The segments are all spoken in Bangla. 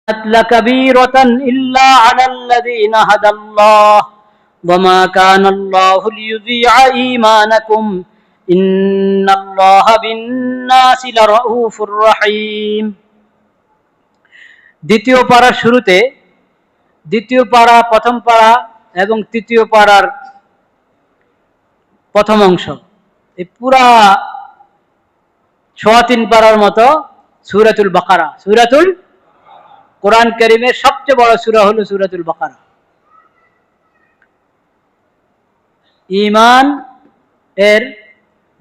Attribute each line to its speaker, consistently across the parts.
Speaker 1: لكبيرة إلا على الذين هدى الله وما كان الله ليضيع إيمانكم إن الله بالناس لرؤوف رحيم। দ্বিতীয় পারার শুরুতে দ্বিতীয় পারা, প্রথম পারা এবং তৃতীয় পারার প্রথম অংশ, এই পুরা 3 পারার মতো সূরাতুল বাকারা। কোরআন কারীমের সবচেয়ে বড় সূরা হলো সূরাতুল বাকারা। ঈমান এর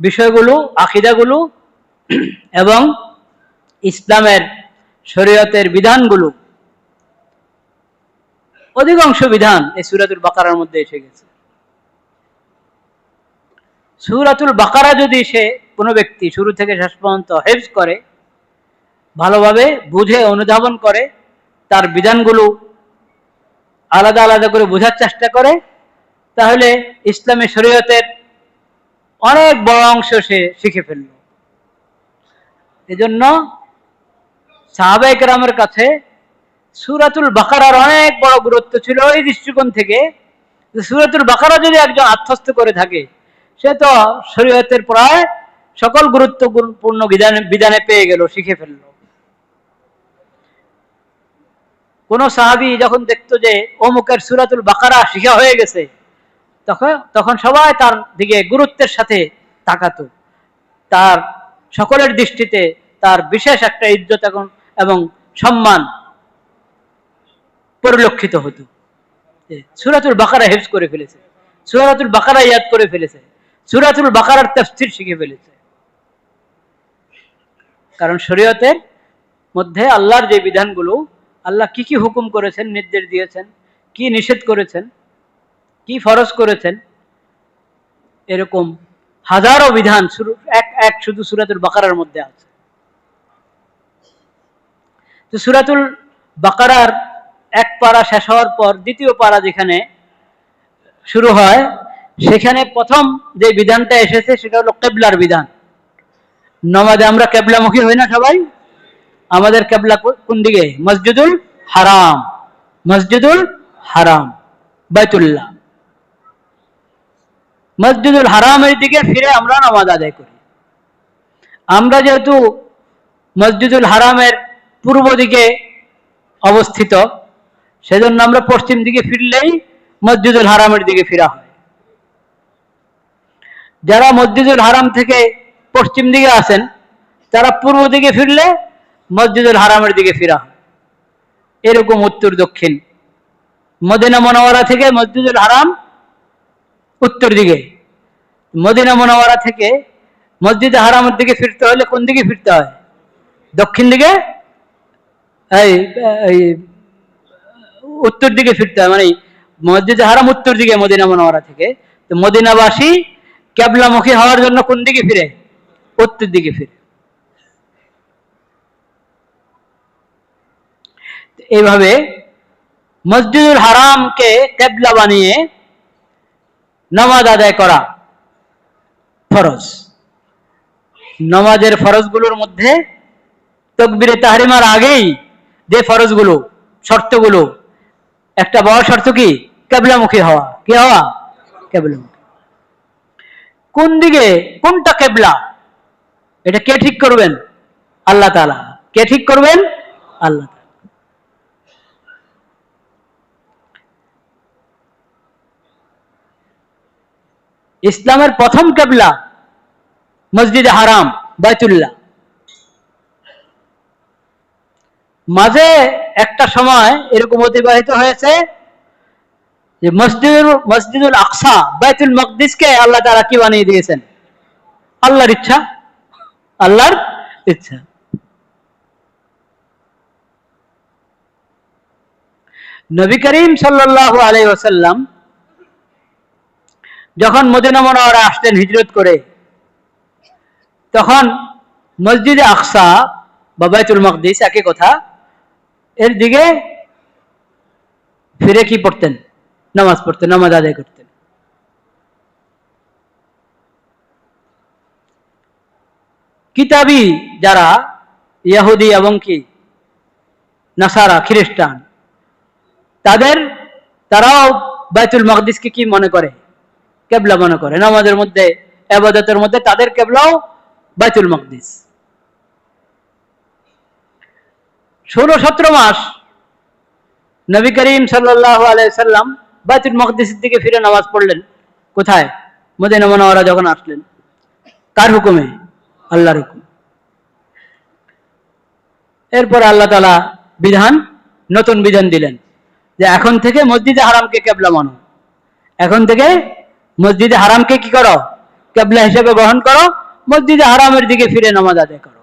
Speaker 1: বিষয়গুলো, আকীদাগুলো এবং ইসলামের শরীয়তের বিধানগুলো, অধিকাংশ বিধান এই সূরাতুল বাকারার মধ্যে এসে গেছে। সূরাতুল বাকারা যদি কোনো ব্যক্তি শুরু থেকে শেষ পর্যন্ত হিফজ করে, ভালোভাবে বুঝে অনুধাবন করে, তার বিধানগুলো আলাদা আলাদা করে বোঝার চেষ্টা করে, তাহলে ইসলামী শরীয়তের অনেক বড় অংশ সে শিখে ফেলল। এজন্য সাহাবায়ে কেরামের কাছে সূরাতুল বাকারার অনেক বড় গুরুত্ব ছিল এই দৃষ্টিকোণ থেকে যে সূরাতুল বাকারা যদি একজন আত্মস্থ করে থাকে, সে তো শরীয়তের প্রায় সকল গুরুত্বপূর্ণ বিধানে পেয়ে গেল, শিখে ফেলল। কোন সাহাবী যখন দেখতো যে অমুকের সূরাতুল বাকারা শিখা হয়ে গেছে, তখন সবাই তার দিকে গুরুত্বের সাথে তাকাতো। তার সকলের দৃষ্টিতে তার বিশেষ একটা ইজ্জত এবং সম্মান পরিলক্ষিত হতো। সূরাতুল বাকারা হিফজ করে ফেলেছে, সূরাতুল বাকারা ইয়াদ করে ফেলেছে, সূরাতুল বাকারার তাফসীর শিখে ফেলেছে। কারণ শরীয়তের মধ্যে আল্লাহর যে বিধানগুলো, আল্লাহ কি কি হুকুম করেছেন, নির্দেশ দিয়েছেন, কি নিষেধ করেছেন, কি ফরজ করেছেন, এরকম হাজারো বিধান শুধু সূরাতুল বাকারার মধ্যে আছে। তো সূরাতুল বাকারার এক পারা শেষ হওয়ার পর দ্বিতীয় পারা যেখানে শুরু হয়, সেখানে প্রথম যে বিধানটা এসেছে সেটা হলো কিবলার বিধান। নামাজে আমরা কিবলামুখী হই না সবাই? আমাদের কিবলা কোন দিকে? মসজিদুল হারাম, মসজিদুল হারাম, বাইতুল্লাহ। মসজিদুল হারামের দিকে ফিরে আমরা নামাজ আদায় করি। আমরা যেহেতু মসজিদুল হারামের পূর্ব দিকে অবস্থিত, সেজন্য আমরা পশ্চিম দিকে ফিরলেই মসজিদুল হারামের দিকে ফিরা হয়। যারা মসজিদুল হারাম থেকে পশ্চিম দিকে আছেন, তারা পূর্ব দিকে ফিরলে মসজিদুল হারামের দিকে ফিরা হয়। এরকম উত্তর দক্ষিণ। মদিনা মুনাওয়ারা থেকে মসজিদুল হারাম উত্তর দিকে, মদিনা মুনাওয়ারা থেকে মসজিদে হারামের দিকে ফিরতে হলে কোন দিকে ফিরতে হয়? দক্ষিণ দিকে, উত্তর দিকে ফিরতে হয়। মানে মসজিদে হারাম উত্তর দিকে মদিনা মুনাওয়ারা থেকে। তো মদিনাবাসী কিবলামুখী হওয়ার জন্য কোন দিকে ফিরে? উত্তর দিকে ফিরে। এইভাবে মসজিদুল হারামকে কিবলা বানিয়ে নামাজ আদায় করা ফরজ। নামাজের ফরজগুলোর মধ্যে তাকবীরে তাহরিমার আগেই যে ফরজগুলো, শর্তগুলো, একটা বড় শর্ত কি? কিবলামুখী হওয়া। কি হওয়া? কিবলামুখী। কোন দিকে, কোনটা কিবলা, এটা কে ঠিক করবেন? আল্লাহ তাআলা। কে ঠিক করবেন? আল্লাহ। ইসলামের প্রথম কিবলা মসজিদে হারাম, বাইতুল্লাহ। মাঝে একটা সময় এরকম অতিবাহিত হয়েছে যে মসজিদুল আকসা, বাইতুল মাকদিসকে আল্লাহ তাআলা কি বানিয়ে দিয়েছেন? আল্লাহর ইচ্ছা, আল্লাহর ইচ্ছা। নবী করিম সাল্লাল্লাহু আলাইহি ওয়াসাল্লাম যখন মদিনা মুনাওয়ারা আসলেন হিজরত করে, তখন মসজিদে আকসা বা বাইতুল মাকদিস একই কথা, এর দিকে ফিরে কি পড়তেন? নামাজ পড়তেন, নামাজ আদায় করতেন। কিতাবী যারা ইহুদি এবং কি নাসারা খ্রিস্টান, তারাও বাইতুল মাকদিসকে কি মনে করে? কেবলা মনে করে। নামাজের মধ্যে, ইবাদতের মধ্যে তাদের কেবলাও বাইতুল মাকদিস। 16-17 মাস নবী করিম সাল্লাল্লাহু আলাইহি সাল্লাম বাইতুল মাকদিসের দিকে ফিরে নামাজ পড়লেন। কোথায়? মদিনা মুনাওয়ারা যখন আসলেন। কার হুকুমে? আল্লাহর হুকুম। এরপর আল্লাহ তাআলা নতুন বিধান দিলেন যে এখন থেকে মসজিদে হারামকে কেবলা মানো। এখন থেকে মসজিদে হারামকে কি করো? কেবলা হিসেবে গ্রহণ করো। মসজিদে হারামের দিকে ফিরে নামাজ আদায় করো।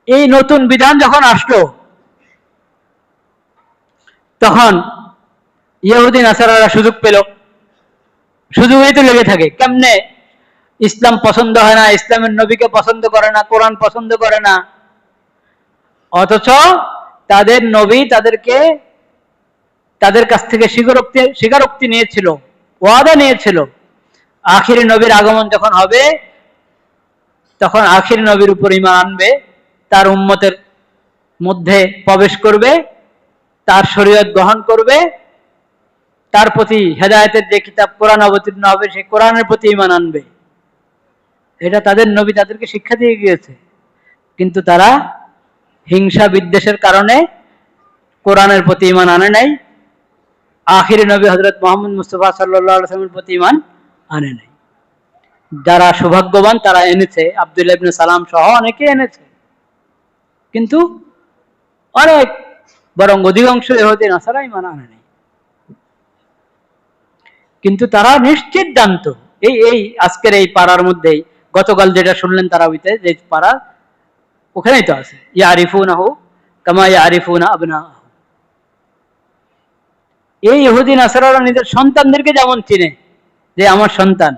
Speaker 1: এই নতুন বিধান যখন আসলো, তখন ইহুদি নাসারারা সুযোগ পেল। সুযোগই তো লেগে থাকে। কেমনে ইসলাম পছন্দ হয় না, ইসলামের নবীকে পছন্দ করে না, কোরআন পছন্দ করে না, অথচ তাদের নবী তাদের কাছ থেকে স্বীকারোক্তি নিয়েছিল, ওয়াদা নিয়েছিল, আখিরি নবীর আগমন যখন হবে তখন আখিরি নবীর উপর ঈমান আনবে, তার উম্মতের মধ্যে প্রবেশ করবে, তার শরীয়ত গ্রহণ করবে, তার প্রতি হেদায়েতের যে কিতাব কোরআন অবতীর্ণ হবে সেই কোরআনের প্রতি ঈমান আনবে। এটা তাদের নবী তাদেরকে শিক্ষা দিয়ে গিয়েছে। কিন্তু তারা হিংসা বিদ্বেষের কারণে কোরআনের প্রতি ঈমান আনে নাই, আখিরি নবী হযরত মুহাম্মদ মুস্তাফা সাল্লাল্লাহু আলাইহি ওয়াসাল্লামের প্রতি ঈমান আনে নাই। যারা সৌভাগ্যবান তারা এনেছে, আব্দুল্লাহ ইবনে সালাম সহ অনেকে এনেছে, কিন্তু অনেক বরং অধিকাংশ ইহুদি নাসারা ঈমান আনে নাই। কিন্তু তারা নিশ্চিত জানতো, এই আজকের এই পাড়ার মধ্যেই গতকাল যেটা শুনলেন তারাবিতে, যে পাড়া ওখানেই তো আছে, ইয়ারিফুনাহু কামা ইয়ারিফুনা আবনাহু। এই ইহুদি নাসারারা নিজের সন্তানদেরকে যেমন চিনে যে আমার সন্তান,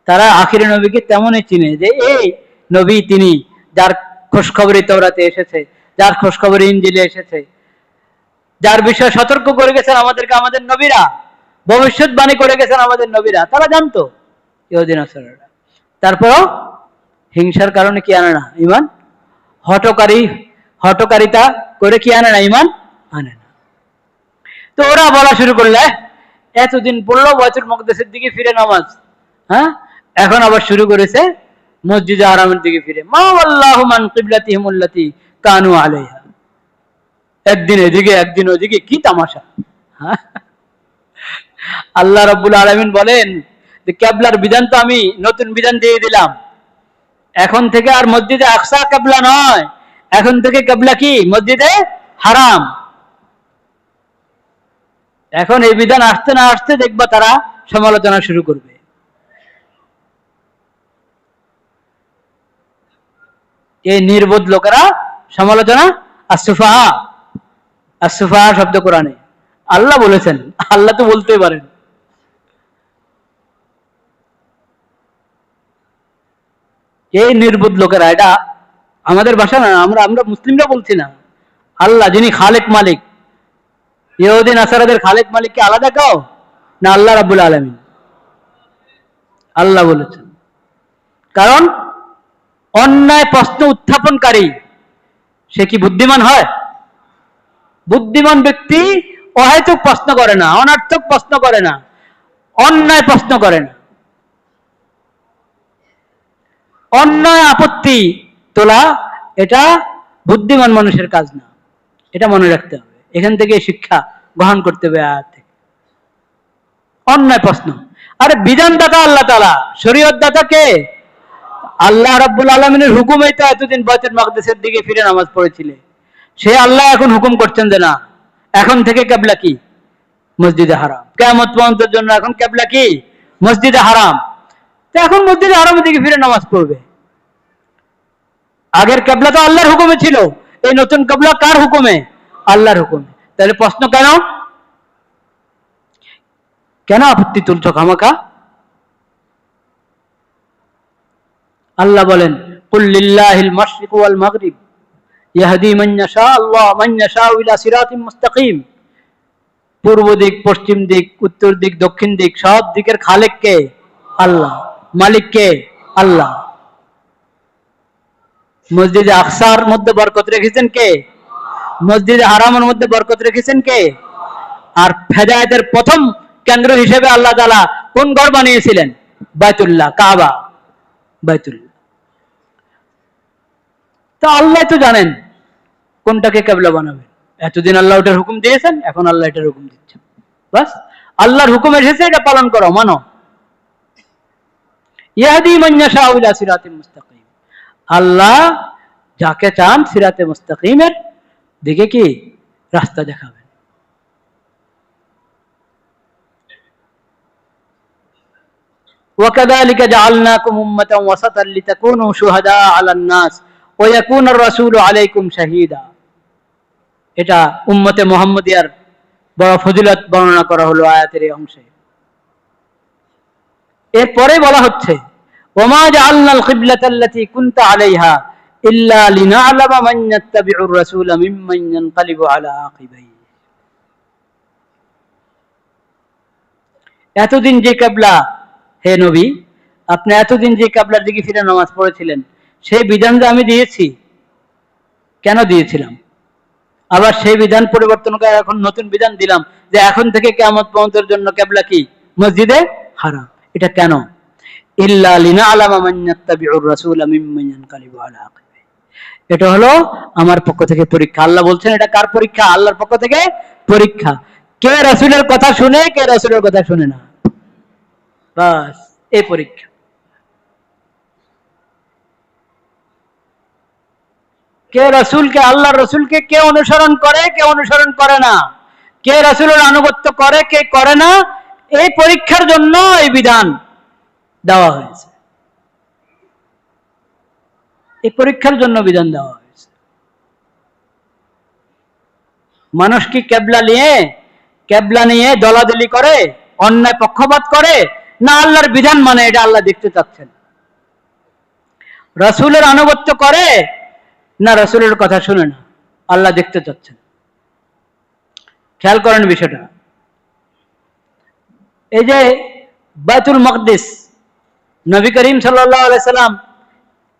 Speaker 1: তারা আখিরি নবীকে তেমনই চিনে যে এই নবী তিনি যার খোঁজখবরই তাওরাতে এসেছে, যার খোঁজখবরই ইনজিলে এসেছে, যার বিষয়ে সতর্ক করে গেছেন আমাদেরকে আমাদের নবীরা, ভবিষ্যৎবাণী করে গেছেন আমাদের নবীরা। তারা জানতো ইহুদি নাসারারা। তারপরও হিংসার কারণে কি আনে না ঈমান? হঠকারিতা করে কি আনে না ঈমান? আনে না। তো ওরা বলা শুরু করলে, এতদিন পড়লো বাইতুল মাকদিসের দিকে ফিরে নামাজ, হ্যাঁ, এখন আবার শুরু করেছে মসজিদে হারামের দিকে ফিরে। মা আল্লাহু মান কিবলাতিহিম আল্লাতী কানু আলাইহা। একদিন এদিকে একদিন ওদিকে, কি তামাশা! আল্লাহ রাব্বুল আলামিন বলেন যে কিবলার বিধান তো আমি নতুন বিধান দিয়ে দিলাম। এখন থেকে আর মসজিদে আকসা কিবলা নয়, এখন থেকে কিবলা কি? মসজিদে হারাম। এখন এই বিধান আসতে না আসতে দেখবা তারা সমালোচনা শুরু করবে। এই নির্বোধ লোকেরা সমালোচনা। আসুফাহা শব্দ কোরআনে আল্লাহ বলেছেন, আল্লাহ তো বলতেই পারেন। এই নির্বোধ লোকেরা, এটা আমাদের ভাষা না, আমরা মুসলিমরা বলছি না। আল্লাহ যিনি খালেক মালিক, ইহুদি নাসারাদের খালেক মালিক কি আলাদা কেউ? না, আল্লাহ রাব্বুল আলামিন। আল্লাহ বলেছেন। কারণ অন্যায় প্রশ্ন উত্থাপনকারী সে কি বুদ্ধিমান হয়? বুদ্ধিমান ব্যক্তি অহেতুক প্রশ্ন করে না, অনর্থক প্রশ্ন করে না, অন্যায় প্রশ্ন করে না। অন্যায় আপত্তি তোলা এটা বুদ্ধিমান মানুষের কাজ না, এটা মনে রাখতে হবে। এখান থেকে শিক্ষা গ্রহণ করতে হবে। আয়াত থেকে অন্যায় প্রশ্ন, আরে বিধানদাতা আল্লাহ তাআলা, শরীয়ত দাতা কে? আল্লাহ রাব্বুল আলামিনের হুকুমেই তো এতদিন বাইতুল মাকদিসের দিকে ফিরে নামাজ পড়েছিলে। সে আল্লাহ এখন হুকুম করছেন যে না, এখন থেকে কিবলা কি? মসজিদে হারাম। কিয়ামত পর্যন্তের জন্য এখন কিবলা কি? মসজিদে হারাম। তো এখন মসজিদে হারামের দিকে ফিরে নামাজ পড়বে। আগের কিবলা তো আল্লাহর হুকুমে ছিল, এই নতুন কিবলা কার হুকুমে? আল্লাহর হুকুমে। তাহলে প্রশ্ন কেন আপত্তি তুলছো খামাখা? আল্লাহ বলেন, কুল লিল্লাহিল মাশরিকু ওয়াল মাগরিব ইয়াহদি মান ইয়াশা আল্লাহ মান ইয়াশা ইলা সিরাতিম মুস্তাকিম। পূর্ব দিক, পশ্চিম দিক, উত্তর দিক, দক্ষিণ দিক, সব দিকের খালেক কে? আল্লাহ। মালিক কে? আল্লাহ। মসজিদে আকসার মধ্যে বরকত রেখেছেন কে? মসজিদে হারামের মধ্যে বরকত রেখেছেন কে? আর হেদায়েতের প্রথম কেন্দ্র হিসেবে আল্লাহ তাআলা কোন ঘর বানিয়েছিলেন? বাইতুল্লাহ, কাবা, বাইতুল্লাহ। তো আল্লাহ তো জানেন কোনটাকে কিবলা বানাবেন। এতদিন আল্লাহ ওটার হুকুম দিয়েছেন, এখন আল্লাহ এটার হুকুম দিচ্ছেন। বাস, আল্লাহর হুকুম এসেছে, এটা পালন করো, মানো। ইয়াহদি মান ইয়াশাউ ইলা সিরাতিল মুস্তাকিম। আল্লাহ যাকে চান সিরাতে মুস্তাকিমের দিকে কি রাস্তা দেখাবেন। وكذلك جعلناكم أمة وسطا لتكونوا شهداء على الناس ويكون الرسول عليكم شهيدا। এটা উম্মতে মুহাম্মদিয়ার বড় ফজিলত বর্ণনা করা হলো আয়াতের এই অংশে। এরপরে বলা হচ্ছে ওমা জাআলনাল কিবলাতাল্লাতী কুনতা আলাইহা ইল্লা লিনা'লামা মান ইয়াত্তাবি'ুর রাসূলা মিম্মান ইয়ানকালিবু আলা আকিবাইহি। এতদিন যে কিবলা, হে নবী, আপনি এতদিন যে কিবলার দিকে ফিরে নামাজ পড়েছিলেন, সেই বিধান যে আমি দিয়েছি, কেন দিয়েছিলাম? আবার সেই বিধান পরিবর্তন করে এখন নতুন বিধান দিলাম যে এখন থেকে কিয়ামত পর্যন্তের জন্য কিবলা কি? মসজিদে হারাম। এটা কেন? ইল্লা লিনা'লামা মান ইয়াত্তাবি'ুর রাসূলা মিম্মান ইয়ানকালিবু আলা আকিবাইহি। এটা হলো আমার পক্ষ থেকে পরীক্ষা। আল্লাহ বলছেন এটা কার পরীক্ষা? আল্লাহর পক্ষ থেকে পরীক্ষা। কে রাসূলের কথা শুনে, কে রাসূলের কথা শুনে না, বাস এই পরীক্ষা। কে রাসূলকে, আল্লাহর রাসূলকে কে অনুসরণ করে, কে অনুসরণ করে না, কে রাসূলের আনুগত্য করে, কে করে না, এই পরীক্ষার জন্য এই বিধান দেওয়া হয়েছে। এই পরীক্ষার জন্য বিধান দেওয়া হয়েছে। মানুষ কি কেবলা নিয়ে দলাদলি করে, অন্যায় পক্ষপাত করে, না আল্লাহর বিধান মানে? এটা আল্লাহ দেখতে চাচ্ছেন। রাসূলের আনুগত্য করে না রাসূলের কথা শুনে না, আল্লাহ দেখতে চাচ্ছেন। খেয়াল করেন বিষয়টা। এই যে বাইতুল মাকদিস, নবী করিম সাল্লাল্লাহু আলাইহি সাল্লাম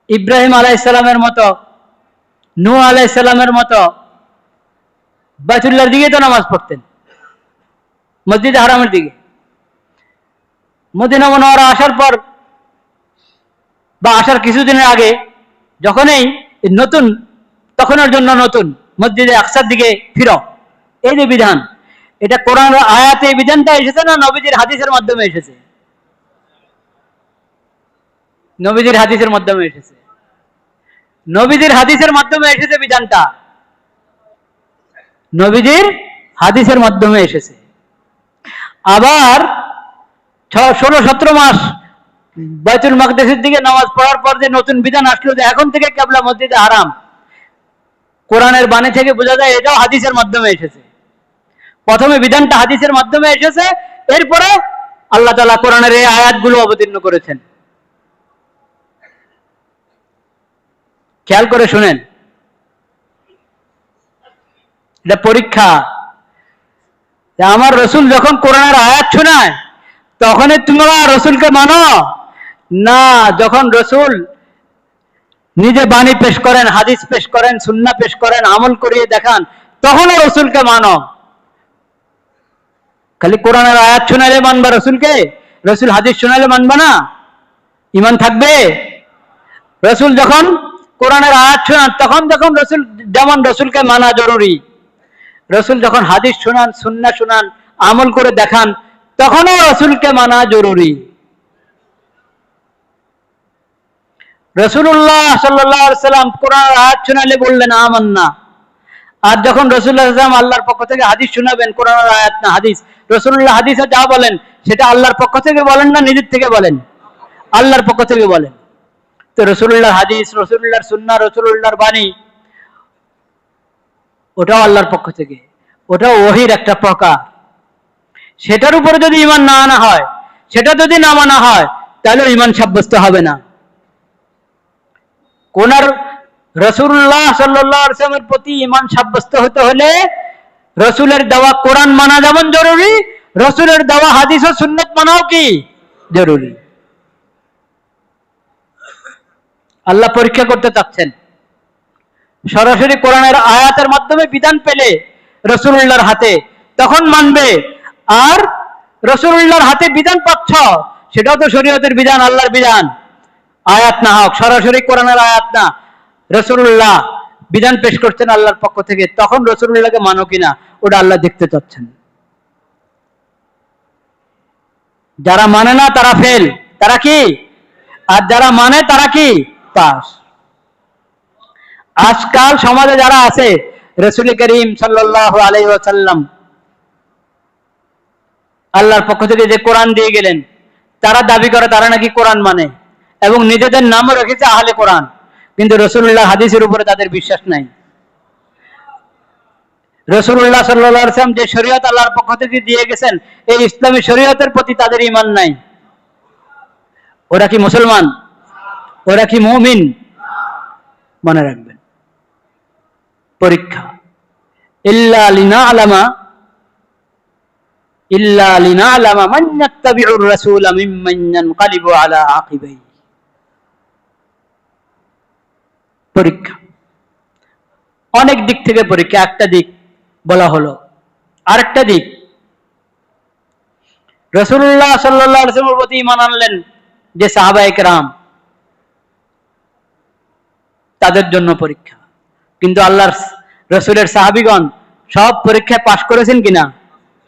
Speaker 1: ইব্রাহিম আলাইহিস সালামের মতো, নূহ আলাইহিস সালামের মতো বাইতুল্লাহর দিকে তো নামাজ পড়তেন, মসজিদে হারামের দিকে। মদিনা মুনাওয়ারা আসার পর বা আসার কিছুদিনের আগে যখনই নতুন, তখনের জন্য নতুন মসজিদে আকসার দিকে ফিরো, এই যে বিধান, এটা কোরআনের আয়াতে এই বিধানটা এসেছে না নবীজির হাদিসের মাধ্যমে এসেছে? নবীজির হাদিসের মাধ্যমে এসেছে। নবীজির হাদিসের মাধ্যমে এসেছে বিধানটা, নবীজির হাদিসের মাধ্যমে এসেছে। আবার 16-17 মাস বাইতুল মাকদিসের দিকে নামাজ পড়ার পর যে নতুন বিধান আসলো যে এখন থেকে কিবলা মসজিদে হারাম, কোরআনের বাণী থেকে বোঝা যায় এটাও হাদিসের মাধ্যমে এসেছে। প্রথমে বিধানটা হাদিসের মাধ্যমে এসেছে, এরপরে আল্লাহ তাআলা কোরআনের এই আয়াতগুলো অবতীর্ণ করেছেন। খেয়াল করে শুনেন, এটা পরীক্ষা। আমার রসুল যখন কোরআনের আয়াত শোনায় তখনই তোমরা রসুলকে মানো না, যখন রসুল নিজে বাণী পেশ করেন, হাদিস পেশ করেন, সুন্নাহ পেশ করেন, আমল করিয়ে দেখান, তখনও রসুলকে মানো। খালি কোরআনের আয়াত শোনালে মানবা রসুলকে, রসুল হাদিস শোনালে মানবা না? ঈমান থাকবে? রসুল যখন কোরআনের আয়াত শোনান তখন যখন রসুল, যেমন রসুলকে মানা জরুরি, রসুল যখন হাদিস শোনান, সুন্নাহ শোনান, আমল করে দেখান, তখনও রসুলকে মানা জরুরি। রাসূলুল্লাহ সাল্লাল্লাহু আলাইহি সাল্লাম কোরআনের আয়াত শোনালে বললেন আমান্না, আর যখন রাসূলুল্লাহ সাল্লাল্লাহু আলাইহি ওয়াসাল্লাম আল্লাহর পক্ষ থেকে হাদিস শোনাবেন, কোরআনের আয়াত না হাদিস, রাসূলুল্লাহ হাদিসে যা বলেন সেটা আল্লাহর পক্ষ থেকে বলেন না নিজের থেকে বলেন? আল্লাহর পক্ষ থেকে বলেন। তো রাসূলুল্লাহর হাদিস, রাসূলুল্লাহর সুন্নাহ, রাসূলুল্লাহর বাণী, ওটাও আল্লাহর পক্ষ থেকে, ওটাও ওহীর একটা প্রকার। সেটার উপরে যদি ঈমান না আনা হয়, সেটা যদি না মানা হয়, তাহলে ঈমান সাব্যস্ত হবে না। কোন রাসূলুল্লাহ সাল্লাল্লাহু আলাইহি ওয়াসাল্লামের প্রতি ঈমান সাব্যস্ত হতে হলে রসুলের দেওয়া কোরআন মানা যেমন জরুরি, রসুলের দেওয়া হাদিস ও সুন্নাত মানাও কি জরুরি। আল্লাহ পরীক্ষা করতে চাচ্ছেন। সরাসরি কোরআনের আয়াতের মাধ্যমে বিধান পেলে রসুলুল্লাহর হাতে, তখন মানবে। আর রসুলুল্লাহর হাতে বিধান পাচ্ছ, সেটাও তো শরীয়তের বিধান, আল্লাহর বিধান, আয়াত না হোক, সরাসরি কোরআনের আয়াত না, রসুলুল্লাহ বিধান পেশ করছেন আল্লাহর পক্ষ থেকে, তখন রসুলুল্লাহকে মানো কিনা ওটা আল্লাহ দেখতে চাচ্ছেন। যারা মানে না তারা ফেল, তারা কি? আর যারা মানে তারা কি? পাস। আজকাল সমাজে যারা আছে, রাসূল করিম সাল্লাল্লাহু আলাইহি ওয়াসাল্লাম আল্লাহর পক্ষ থেকে যে কোরআন দিয়ে গেলেন, তারা দাবি করে তারা নাকি কোরআন মানে, এবং নিজেদের নামও রেখেছে আহলে কোরআন, কিন্তু রাসূলুল্লাহ হাদিসের উপরে তাদের বিশ্বাস নাই। রাসূলুল্লাহ সাল্লাল্লাহু আলাইহি ওয়াসাল্লাম যে শরীয়ত আল্লাহর পক্ষ থেকে দিয়ে গেছেন, এই ইসলামী শরীয়তের প্রতি তাদের ঈমান নাই। ওরা কি মুসলমান? ওরা কি মুমিন? মনে রাখবেন, পরীক্ষা। ইল্লা লিনা'লামা মান ইয়াত্তাবি'ুর রাসূলা মিম্মান ইয়ানকালিবু আলা আকিবাইহি। পরীক্ষা অনেক দিক থেকে পরীক্ষা। একটা দিক বলা হলো, আরেকটা দিক রাসূলুল্লাহ সাল্লাল্লাহু আলাইহি ওয়াসাল্লামের প্রতি ঈমান আনলেন যে সাহাবায়ে কেরাম, তাদের জন্য পরীক্ষা। কিন্তু আল্লাহর রাসূলের সাহাবীগণ সব পরীক্ষায় পাশ করেছেন কিনা?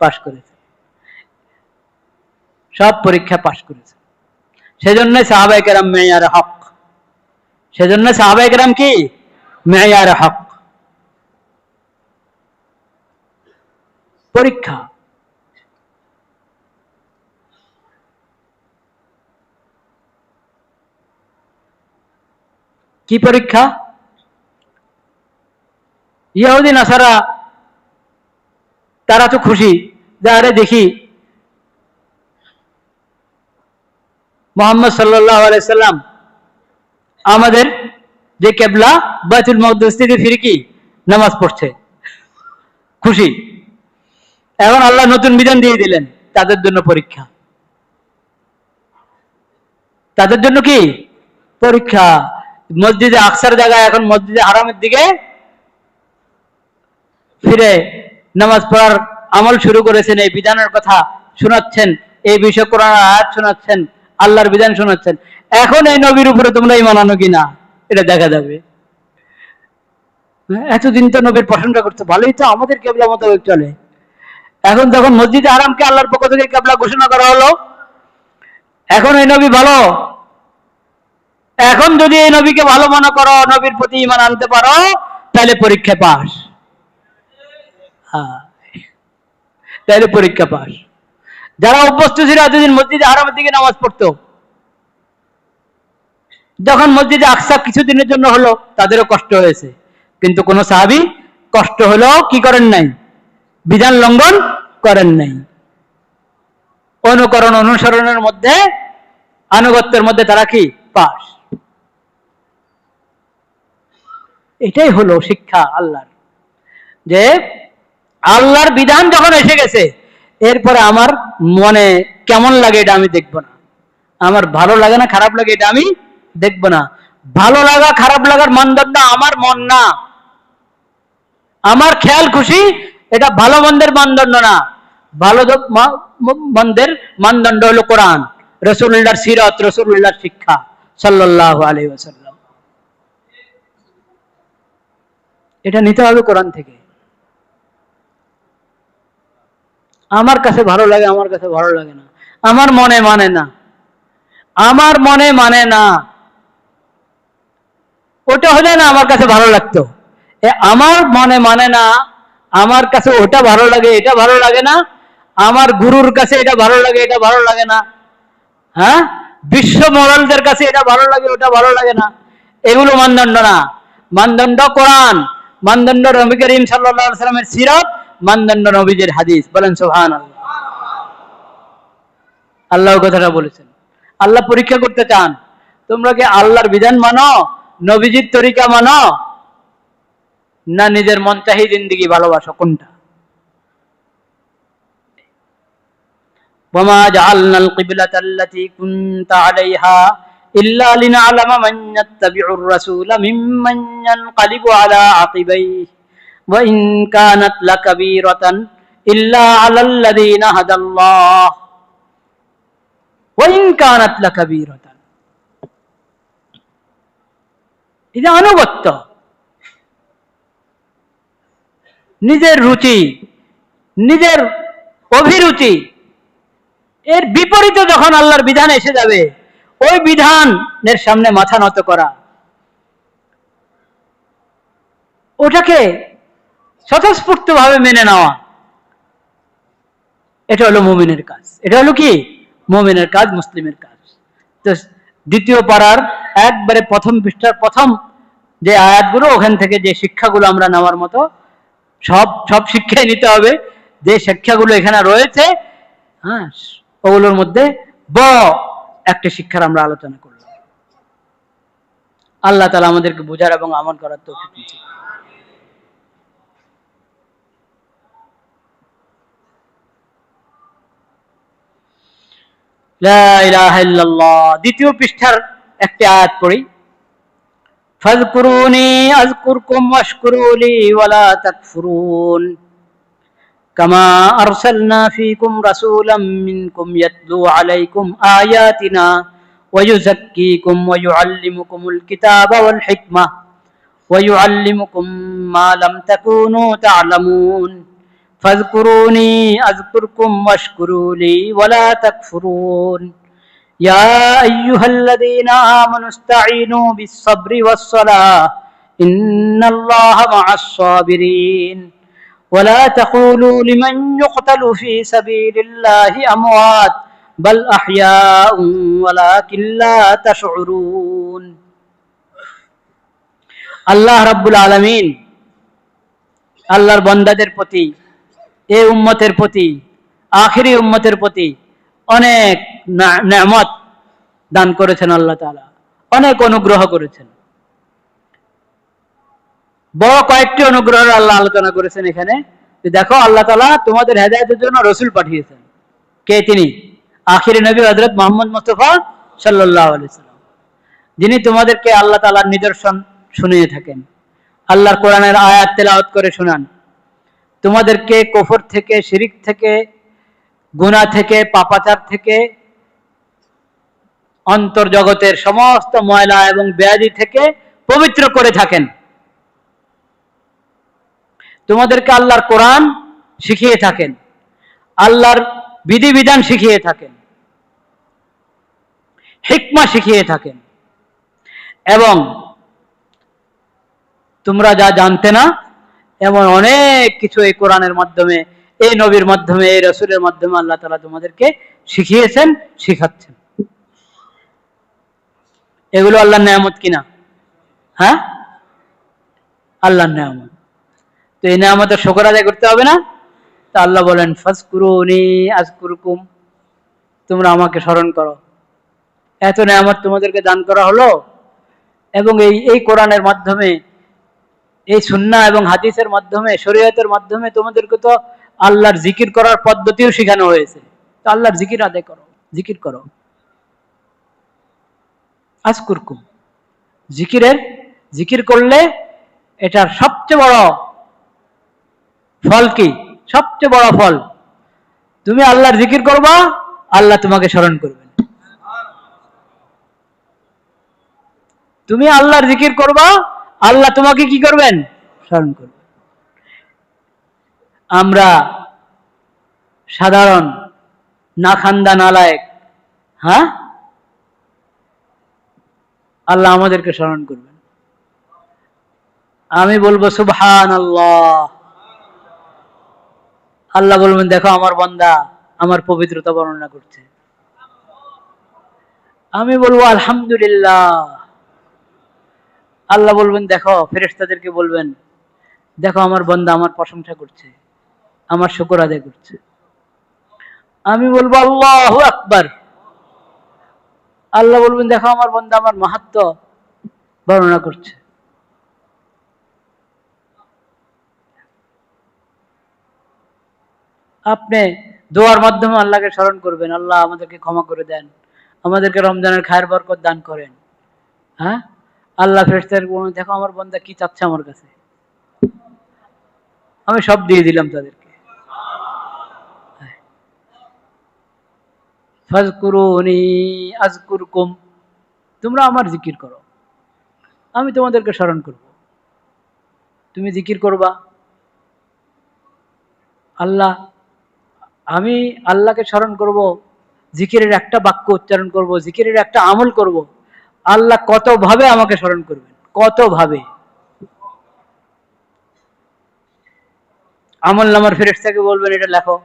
Speaker 1: পাশ করেছেন, সব পরীক্ষায় পাশ করেছেন। সেজন্য সাহাবায়ে কেরাম মেয়ারে হক। সেজন্য সাহাবায়ে কেরাম কি? মেয়ারে হক। পরীক্ষা। কি পরীক্ষা? ইহুদি নাসারা তারা তো খুশি, যারে দেখি মুহাম্মদ সাল্লাল্লাহু আলাইহি সাল্লাম আমাদের যে কিবলা বাইতুল মাকদিস থেকে ফিরে কি নামাজ পড়ছে, খুশি। এখন আল্লাহ নতুন বিধান দিয়ে দিলেন, তাদের জন্য পরীক্ষা। তাদের জন্য কি পরীক্ষা? মসজিদে আকসার জায়গায় এখন মসজিদে হারামের দিকে ফিরে নামাজ পড়ার আমল শুরু করেছেন, এই বিধানের কথা শোনাচ্ছেন, এই বিষয় কোরআনের আয়াত শোনাচ্ছেন, আল্লাহর বিধান শোনাচ্ছেন। এখন এই নবীর উপরে তোমরা ঈমান আনো কিনা এটা দেখা যাবে। এতদিন তো নবীর প্রশংসা করতে, ভালোই তো, আমাদের কিবলা মোতাবেক চলে। এখন যখন মসজিদে হারামকে আল্লাহর পক্ষ থেকে কিবলা ঘোষণা করা হলো, এখন এই নবী ভালো। এখন যদি এই নবীকে ভালো মনে করো, নবীর প্রতি ঈমান আনতে পারো, তাহলে পরীক্ষা পাস। হ্যাঁ, তাহলে পরীক্ষা পাস। যারা অভ্যস্ত ছিল এতদিন মসজিদে হারামের দিকে নামাজ পড়তো, যখন মসজিদে আকসা কিছুদিনের জন্য হলো, তাদেরও কষ্ট হয়েছে। কিন্তু কোন সাহাবী কষ্ট হলেও কি করেন নাই? বিধান লঙ্ঘন করেন নাই। অনুকরণ অনুসরণের মধ্যে, আনুগত্যের মধ্যে তারা কি পাস। এটাই হলো শিক্ষা আল্লাহর, যে আল্লাহর বিধান যখন এসে গেছে, এরপরে আমার মনে কেমন লাগে এটা আমি দেখব না, আমার ভালো লাগে না খারাপ লাগে এটা আমি দেখব না। ভালো লাগা খারাপ লাগার মানদণ্ড আমার মন না, আমার খেয়াল খুশি, এটা ভালো মন্দের মানদণ্ড না। ভালো মন্দের মানদণ্ড হলো কোরআন, রাসূলুল্লাহর সিরাত, রাসূলুল্লাহর শিক্ষা সাল্লাল্লাহু আলাইহি ওয়াসাল্লাম। এটা নিতে হবে কোরআন থেকে। আমার কাছে ভালো লাগে, আমার কাছে ভালো লাগে না, আমার মনে মানে না, আমার মনে মানে না, ওটা হলে না আমার কাছে ভালো লাগতো। আমার মনে মানে না, আমার কাছে ওটা ভালো লাগে, এটা ভালো লাগে না, আমার গুরুর কাছে এটা ভালো লাগে, এটা ভালো লাগে না, হ্যাঁ, বিশ্ব মোরালদের কাছে এটা ভালো লাগে, ওটা ভালো লাগে না, এগুলো মানদণ্ড না। মানদণ্ড কোরআন, মানদণ্ড নবী করিম সাল্লাল্লাহু আলাইহি ওয়াসাল্লামের সিরাত, মানদণ্ড নবীজির হাদিস। বলেন সুবহানাল্লাহ। আল্লাহ কথাটা বলেছেন। আল্লাহ পরীক্ষা করতে চান, তোমরা কি আল্লাহর বিধান মানো, নবীজির তরিকা মানো, না নিজের মন চাহি জিন্দেগি ভালোবাসো? কোনটা? وما جعلنا القبلة التي كنت عليها إلا لنعلم من يتبع الرسول ممن ينقلب على عقبيه وإن كانت لكبيرة إلا على الذين هدى الله وإن كانت لكبيرة إذا আনুগত্য নিজের রুচি নিজের অভিরুচি এর বিপরীতে যখন আল্লাহর বিধান এসে যাবে ওই বিধানের সামনে মাথা নত করা, ওটাকে স্বতঃস্ফূর্তভাবে মেনে নেওয়া, এটা হলো মুমিনের কাজ। এটা হলো কি? মুমিনের কাজ, মুসলিমের কাজ। তো দ্বিতীয় পারার একবারে প্রথম পৃষ্ঠার প্রথম যে আয়াতগুলো, ওখান থেকে যে শিক্ষাগুলো আমরা নেওয়ার মতো সব সব শিক্ষাই নিতে হবে। যে শিক্ষাগুলো এখানে রয়েছে, হ্যাঁ, ওগুলোর মধ্যে একটা শিক্ষার আমরা আলোচনা করলাম। আল্লাহ তাআলা আমাদেরকে বোঝার এবং আমল করার তৌফিক দিন। লা ইলাহা ইল্লাল্লাহ দ্বিতীয় পৃষ্ঠার একটি আয়াত পড়ি। ফাযকুরুনি আযকুরকুম ওয়াশকুরু লি ওয়ালা তাকফুরুন কামা আরসালনা ফীকুম রাসূলাম মিনকুম ইয়াতলু আলাইকুম আয়াতিনা ওয়া ইউযাক্কিকুম ওয়া ইউআল্লিমুকুমুল কিতাবা ওয়াল হিকমা ওয়া ইউআল্লিমুকুম মা লাম তাকুনু তা'লামুন ফাযকুরুনি আযকুরকুম ওয়াশকুরু লি ওয়ালা তাকফুরুন ইয়া আইয়ুহাল্লাযীনা আমানু ইসতাঈনু বিস-সাবরি ওয়াস-সালাহ ইন্নাল্লাহা মা'আস-সাবিরিন ولا تقولوا لمن يقتل في سبيل الله أموات بل أحياء ولكن لا تشعرون। আল্লাহ রাব্বুল আলামিন আল্লাহর বান্দাদের প্রতি, এই উম্মতের প্রতি, আখিরি উম্মতের প্রতি অনেক নেয়ামত দান করেছেন। আল্লাহ তাআলা অনেক অনুগ্রহ করেছেন। বড় কয়েকটি অনুগ্রহের আল্লাহ আলোচনা করেছেন এখানে। দেখো, আল্লাহ তাআলা তোমাদের হেদায়েতের জন্য রাসূল পাঠিয়েছেন। কে তিনি? আখিরি নবী হযরত মুহাম্মদ মুস্তাফা সাল্লাল্লাহু আলাইহি ওয়াসাল্লাম, যিনি তোমাদেরকে আল্লাহ তাআলার নিদর্শন শুনিয়ে থাকেন, আল্লাহর কোরআনের আয়াত তেলাওয়াত করে শোনান, তোমাদেরকে কুফর থেকে, শিরক থেকে, গুনাহ থেকে, পাপাচার থেকে, অন্তর্জগতের সমস্ত ময়লা এবং ব্যাধি থেকে পবিত্র করে থাকেন। তোমাদেরকে আল্লাহর কোরআন শিখিয়ে থাকেন, আল্লাহর বিধিবিধান শিখিয়ে থাকেন, হিকমা শিখিয়ে থাকেন, এবং তোমরা যা জানতে না এমন অনেক কিছু এই কোরআনের মাধ্যমে, এই নবীর মাধ্যমে, এই রাসূলের মাধ্যমে আল্লাহ তাআলা তোমাদেরকে শিখিয়েছেন, শিখাচ্ছেন। এগুলো আল্লাহর নেয়ামত কিনা? হ্যাঁ, আল্লাহর নেয়ামত। তো এই নেয়ামতের শুকর আদায় করতে হবে না? তা আল্লাহ বলেন ফাযকুরুনি আযকুরকুম, তোমরা আমাকে স্মরণ করো। এত নেয়ামত তোমাদেরকে দান করা হলো, এবং এই কোরআনের মাধ্যমে, এই সুন্নাহ এবং হাদিসের মাধ্যমে, শরীয়তের মাধ্যমে তোমাদেরকে তো আল্লাহর জিকির করার পদ্ধতিও শেখানো হয়েছে। তো আল্লাহর জিকির আদায় করো, জিকির করো। আযকুরকুম, জিকির করলে এটার সবচেয়ে বড় ফল কি? সবচেয়ে বড় ফল, তুমি আল্লাহর জিকির করবা, আল্লাহ তোমাকে স্মরণ করবেন। তুমি আল্লাহর জিকির করবা, আল্লাহ তোমাকে কি করবেন? স্মরণ করবেন। আমরা সাধারণ নাখান্দা নালায়েক, হ্যাঁ, আল্লাহ আমাদেরকে স্মরণ করবেন। আমি বলবো সুবহানাল্লাহ, আল্লাহ বলবেন দেখো আমার বান্দা আমার পবিত্রতা বর্ণনা করছে। আমি বলবো আলহামদুলিল্লাহ, আল্লাহ বলবেন দেখো, ফেরেশতাদেরকে বলবেন দেখো আমার বান্দা আমার প্রশংসা করছে, আমার শুকর আদায় করছে। আমি বলবো আল্লাহু আকবার, আল্লাহ বলবেন দেখো আমার বান্দা আমার মাহাত্ম্য বর্ণনা করছে। আপনি দোয়ার মাধ্যমে আল্লাহকে স্মরণ করবেন, আল্লাহ আমাদেরকে ক্ষমা করে দেন, আমাদেরকে রমজানের খায়ের বরকত দান করেন। হ্যাঁ, আল্লাহ ফেরেশতাদের বলবেন, দেখো আমার বান্দা কি চাচ্ছে আমার কাছে, আমি সব দিয়ে দিলাম তাদেরকে। ফাজকুরুনি আযকুরকুম, তোমরা আমার জিকির করো, আমি তোমাদেরকে স্মরণ করব। তুমি জিকির করবা, আল্লাহ, আমি আল্লাহকে স্মরণ করব, জিকিরের একটা বাক্য উচ্চারণ করব, জিকিরের একটা আমল করব, আল্লাহ কত ভাবে আমাকে স্মরণ করবেন, কত ভাবে। আমল নামার ফেরেশতাকে বলবেন, এটা লেখো,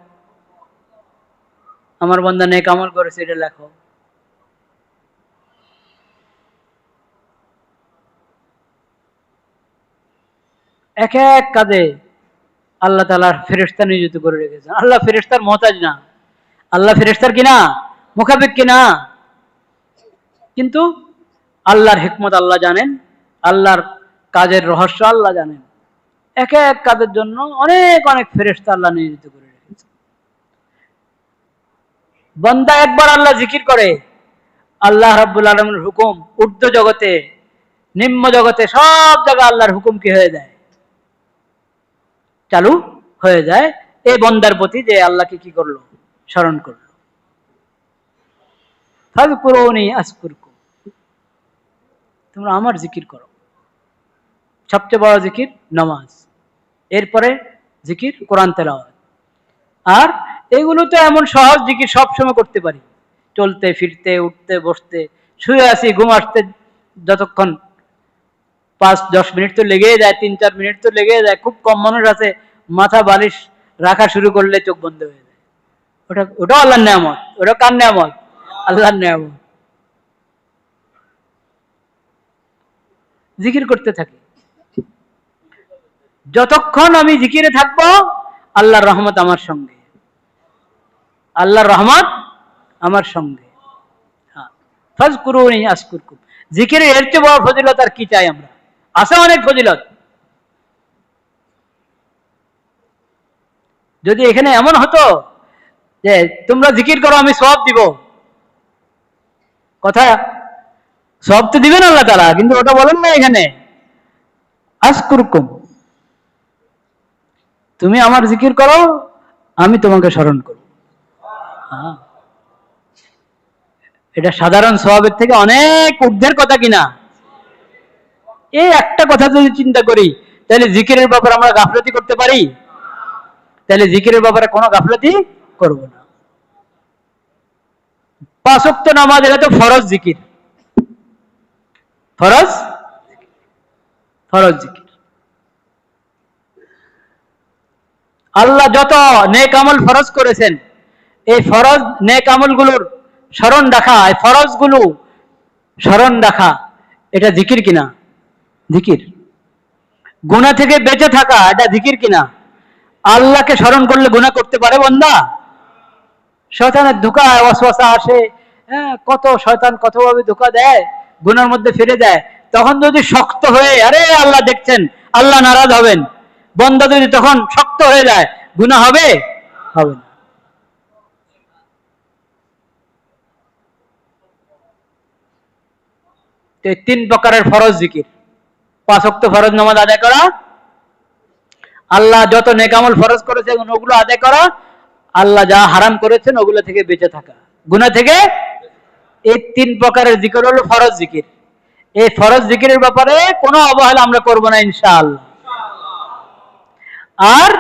Speaker 1: আমার বান্দা নেক আমল করেছে, এটা লেখো। এক এক কাজে আল্লাহ তাআলার ফেরেশতা নিয়োজিত করে রেখেছেন। আল্লাহ ফেরেশতার মহতাজ না, আল্লাহ ফেরেশতার কিনা মুখাপেক কিনা, কিন্তু আল্লাহর হিকমত আল্লাহ জানেন, আল্লাহর কাজের রহস্য আল্লাহ জানেন। এক এক কাজের জন্য অনেক অনেক ফেরেশতা আল্লাহ নিয়োজিত করে রেখেছেন। বান্দা একবার আল্লাহ জিকির করে, আল্লাহ রাব্বুল আলামিনের হুকুম ঊর্ধ্ব জগতে, নিম্ন জগতে, সব জায়গায় আল্লাহর হুকুম কি হয়ে যায়, চালু হয়ে যায় এই বান্দার প্রতি, যে আল্লাহকে কি করলো, স্মরণ করলো। ফাযকুরুনি আযকুরকুম, তোমরা আমার জিকির করো। সবচেয়ে বড় জিকির নামাজ, এরপরে জিকির কোরআন তেলাওয়াত। আর এগুলো তো এমন সহজ জিকির, সব সময় করতে পারি, চলতে ফিরতে, উঠতে বসতে, শুয়ে আছি, ঘুম আসতে, যতক্ষণ 5-10 মিনিট তো লেগেই যায়, 3-4 মিনিট তো লেগেই যায়। খুব কম মানুষ আছে মাথা বালিশ রাখা শুরু করলে চোখ বন্ধ হয়ে যায়। ওটা আল্লাহর নেয়ামত। ওটা কার নেয়ামত? আল্লাহর নেয়ামত। জিকির করতে থাকি, যতক্ষণ আমি জিকিরে থাকবো আল্লাহর রহমত আমার সঙ্গে, আল্লাহর রহমত আমার সঙ্গে। হ্যাঁ, ফাজকুরুনি আযকুরকুম, জিকিরের এর চেয়ে বড় ফজিলত আর কি চাই আমরা? আছে অনেক ফজিলত। যদি এখানে এমন হতো যে তোমরা জিকির করো, আমি সওয়াব দিব, কথা সওয়াব তো দিবেন আল্লাহ তাআলা, কিন্তু ওটা বলেন না এখানে। আযকুরকুম, তুমি আমার জিকির করো, আমি তোমাকে স্মরণ করব। হ্যাঁ, এটা সাধারণ সওয়াবের থেকে অনেক ঊর্ধ্বের কথা কিনা? এই একটা কথা যদি চিন্তা করি, তাহলে জিকিরের ব্যাপারে আমরা গাফলতি করতে পারি? তাহলে জিকিরের ব্যাপারে কোনো গাফলতি করব না। 5 ওয়াক্ত নামাজ, এটা তো ফরজ জিকির, ফরজ ফরজ জিকির। আল্লাহ যত নেক আমল ফরজ করেছেন, এই ফরজ নেক আমলগুলোর স্মরণ রাখা, এই ফরজগুলো স্মরণ রাখা, এটা জিকির কিনা? জিকির। গুনাহ থেকে বেঁচে থাকা, এটা জিকির কিনা? আল্লাহকে স্মরণ করলে গুনাহ করতে পারে বান্দা? শয়তানের ধোঁকা, ওয়াসওয়াসা আসে, হ্যাঁ, কত শয়তান কতভাবে ধোঁকা দেয়, গুনার মধ্যে ফিরে দেয়। তখন যদি শক্ত হয়ে, আরে আল্লাহ দেখছেন, আল্লাহ নারাজ হবেন, বান্দা যদি তখন শক্ত হয়ে যায়, গুনাহ হবে? হবে না। তো এই 3 প্রকারের ফরজ জিকির: 5 ওয়াক্ত ফরজ নামাজ আদায় করা, আল্লাহ যত নেক আমল ফরজ করেছেন ওগুলো আদায় করা, আল্লাহ যা হারাম করেছেন ওগুলো থেকে বেঁচে থাকা, গুনাহ থেকে। এই 3 প্রকারের জিকির হলো ফরজ জিকির। এই ফরজ জিকিরের ব্যাপারে কোনো অবহেলা আমরা করব না ইনশাআল্লাহ। আর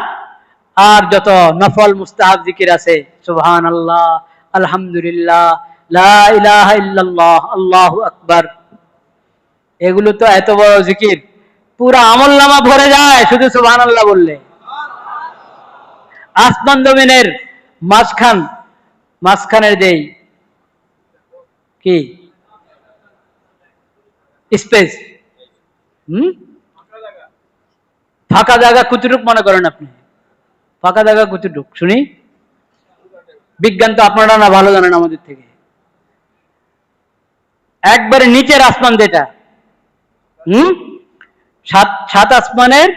Speaker 1: আর যত নফল মুস্তাহাব জিকির আছে, সুবহানাল্লাহ, আলহামদুলিল্লাহ, লা ইলাহা ইল্লাল্লাহ, আল্লাহু আকবার, এগুলো তো এত বড় জিকির, পুরা আমলনামা ভরে যায় শুধু সুবহানাল্লাহ বললে। আসমান জমিনের মাঝখানের যেই কি স্পেস, ফাঁকা জায়গা কতটুক মনে করেন আপনি? ফাঁকা জায়গা কতটুক শুনি? বিজ্ঞান তো আপনারা না ভালো জানেন আমাদের থেকে। একবারে নিচের আসমান যেটা, সাত আসমানের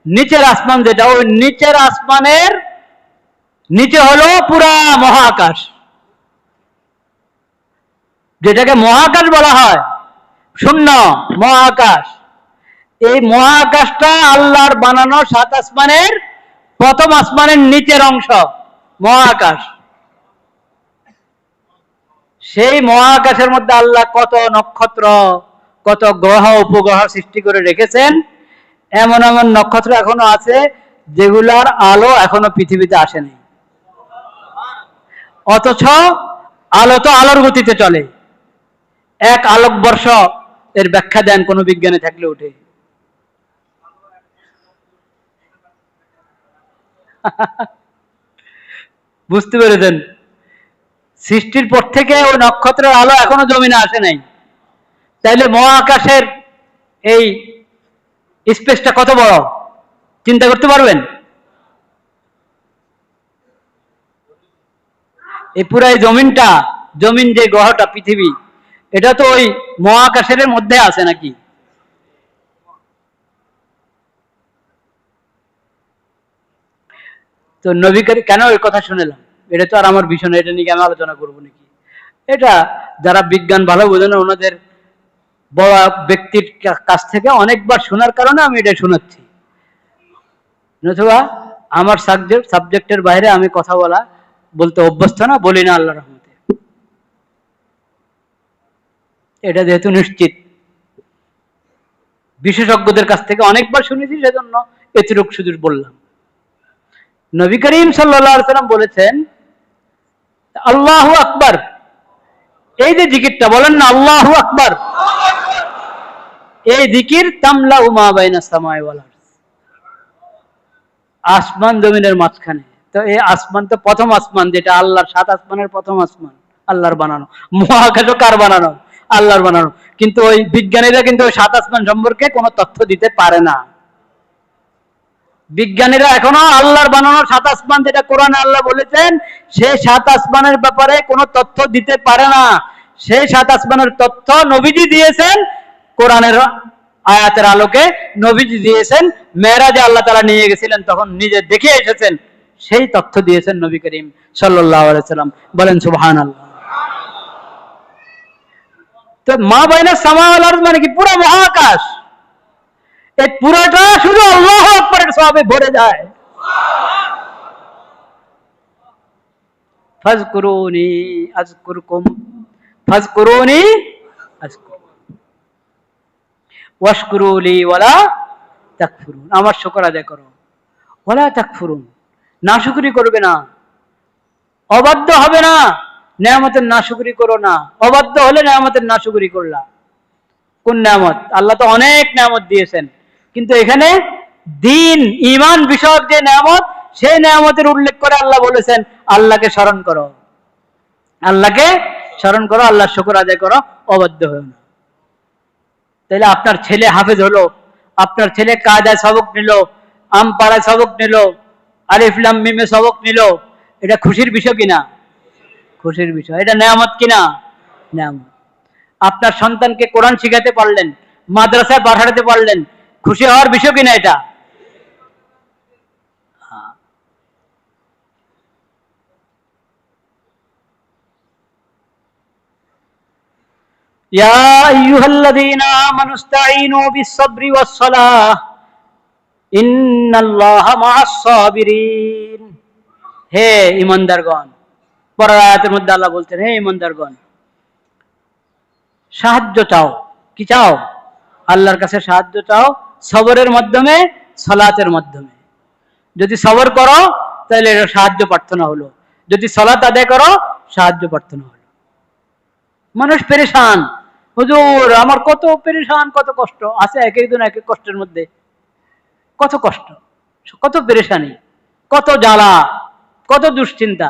Speaker 1: নিচের আসমান যেটা, ওই নিচের আসমানের নিচে হলো পুরা মহাকাশ, যেটাকে মহাকাশ বলা হয়, শূন্য মহাকাশ। এই মহাকাশটা আল্লাহর বানানো 7 আসমানের প্রথম আসমানের নিচের অংশ মহাকাশ। সেই মহাকাশের মধ্যে আল্লাহ কত নক্ষত্র, কত গ্রহ উপগ্রহ সৃষ্টি করে রেখেছেন। এমন এমন নক্ষত্র এখনো আছে যেগুলার আলো এখনো পৃথিবীতে আসেনি, অথচ আলো তো আলোর গতিতে চলে। 1 আলোকবর্ষ এর ব্যাখ্যা দেন কোন বিজ্ঞানী থাকলে উঠে। বুঝতে পেরেছেন? সৃষ্টির পর থেকে ওই নক্ষত্রের আলো এখনো জমিনে আসে নাই। তাইলে মহাকাশের এই স্পেসটা কত বড় চিন্তা করতে পারবেন? এই পুরাই জমিনটা, জমিন যে গ্রহটা পৃথিবী, এটা তো ওই মহাকাশের মধ্যে আছে নাকি? তো নবী করিম কেন এর কথা শুনেলাম, এটা তো আর আমার বিষয় না, এটা নিয়ে আমি আলোচনা করবো নাকি। এটা যারা বিজ্ঞান ভালো বোঝেন ওনাদের বড় ব্যক্তির কাছ থেকে অনেকবার শোনার কারণে আমি এটা শোনাচ্ছি। নতুবা আমার সাবজেক্টের বাইরে আমি কথা বলতে অভ্যস্ত না, বলি না আল্লাহর রহমতে। এটা যেহেতু নিশ্চিত বিশেষজ্ঞদের কাছ থেকে অনেকবার শুনেছি, সেজন্য এতটুকু শুধু বললাম। নবী করিম সাল্লাল্লাহু আলাইহি ওয়াসাল্লাম বলেছেন আল্লাহু আকবার, এই যে জিকিরটা বলেন না আল্লাহু আকবার, এই জিকির তামলাউ মা বাইনাস সামাই ওয়াল আরদ, আসমান জমিনের মাঝখানে। তো এই আসমান তো প্রথম আসমান, যেটা আল্লাহর 7 আসমানের প্রথম আসমান, আল্লাহর বানানো। মহাকাশও কার বানানো? আল্লাহর বানানো। কিন্তু ওই বিজ্ঞানীরা কিন্তু ওই 7 আসমান সম্পর্কে কোনো তথ্য দিতে পারে না। বিজ্ঞানীরা এখনো আল্লাহর বানানো 7 আসমান, যেটা কোরআনে আল্লাহ বলেছেন, সেই 7 আসমানের ব্যাপারে কোনো তথ্য দিতে পারে না। সেই 7 আসমানের তথ্য নবীজি দিয়েছেন কোরআনের আয়াতের আলোকে। নবীজি দিয়েছেন মেরাজে, আল্লাহ তাআলা নিয়ে গেছিলেন, তখন নিজে দেখে এসেছেন, সেই তথ্য দিয়েছেন নবী করিম সাল্লাল্লাহু আলাইহি ওয়াসাল্লাম। বলেন সুবহানাল্লাহ। তো মা বাইনাস সামা ওয়াল আরদ মানে কি? পুরো মহাকাশ। এই পুরোটা শুধু আল্লাহু আকবারের সওয়াবে ভরে যায়। ফাজকুরুনি আযকুরকুম ফাজকুরুনি আযকুরকুম ওয়াশকুরু লি ওয়ালা তাকফুরুন, আমার শুকর আদায় করো। ওয়ালা তাকফুরুন, নাশুকরি করবে না, অবাধ্য হবে না, নেয়ামতের নাশুকরি করো না। অবাধ্য হলে নেয়ামতের নাশুকরি করলা। কোন নেয়ামত? আল্লাহ তো অনেক নেয়ামত দিয়েছেন, কিন্তু এখানে দিন ঈমান বিষয়ক যে নেয়ামত, সেই নেয়ামতের উল্লেখ করে আল্লাহ বলেছেন আল্লাহকে স্মরণ করো, আল্লাহকে স্মরণ করো, আল্লাহর শুকর আদায় করো, অবাধ্য হও না। তাইলে আপনার ছেলে হাফেজ হলো, আপনার ছেলে কায়দায় সবক নিল, আমপাড়ায় সবক নিল, আলিফ লাম মিমে সবক নিল, এটা খুশির বিষয় কিনা? খুশির বিষয়। এটা নেয়ামত কিনা? নেয়ামত। আপনার সন্তানকে কোরআন শিখাতে পারলেন, মাদ্রাসায় পাঠাতে পারলেন, খুশি হওয়ার বিষয় কিনা এটা? ইয়া আইয়ুহাল্লাযীনা আমানু ইসতাঈনু বিস-সাবরি ওয়াস-সালাহ ইন্নাল্লাহা মা'আস সাবিরিন। হে ঈমানদারগণ, পরের আয়াতের মধ্যে আল্লাহ বলছেন, হে ঈমানদারগণ, সাহায্য চাও। কি চাও? আল্লাহর কাছে সাহায্য চাও, সবরের মাধ্যমে, সালাতের মাধ্যমে। যদি সবর করো তাহলে এটা সাহায্য প্রার্থনা হলো, যদি সালাত আদায় করো সাহায্য প্রার্থনা হলো। মানুষ পেরেশান, হুজুর আমার কত পেরেশান, কত কষ্ট আছে, এক একজন এক এক কষ্টের মধ্যে, কত কষ্ট, কত পেরেশানি, কত জ্বালা, কত দুশ্চিন্তা।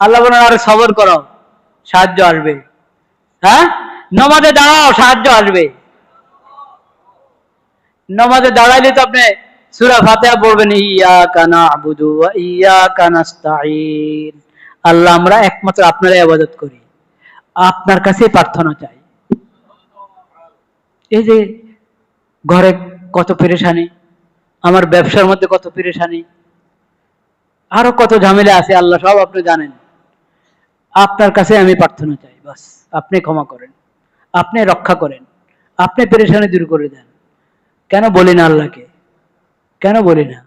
Speaker 1: আল্লাহ বলেন আরে সবর করো, সাহায্য আসবে। হ্যাঁ, নামাজে দাঁড়াও, সাহায্য আসবে। নামাজে দাঁড়াইলে তো আপনি সূরা ফাতিহা পড়বেন, ইয়াকা না'বুদু ওয়া ইয়াকা নাস্তাঈন, আল্লাহ আমরা একমাত্র আপনারই ইবাদত করি, আপনার কাছে প্রার্থনা চাই। এই যে ঘরে কত পেরেশানি, আমার ব্যবসার মধ্যে কত পেরেশানি, আরো কত ঝামেলা আছে আল্লাহ সব আপনি জানেন। আপনার কাছে আমি প্রার্থনা চাই, বাস আপনি ক্ষমা করেন, আপনি রক্ষা করেন, আপনি পেরেশানি দূর করে দেন। কেন বলি না আল্লাহকে? কেন বলি না?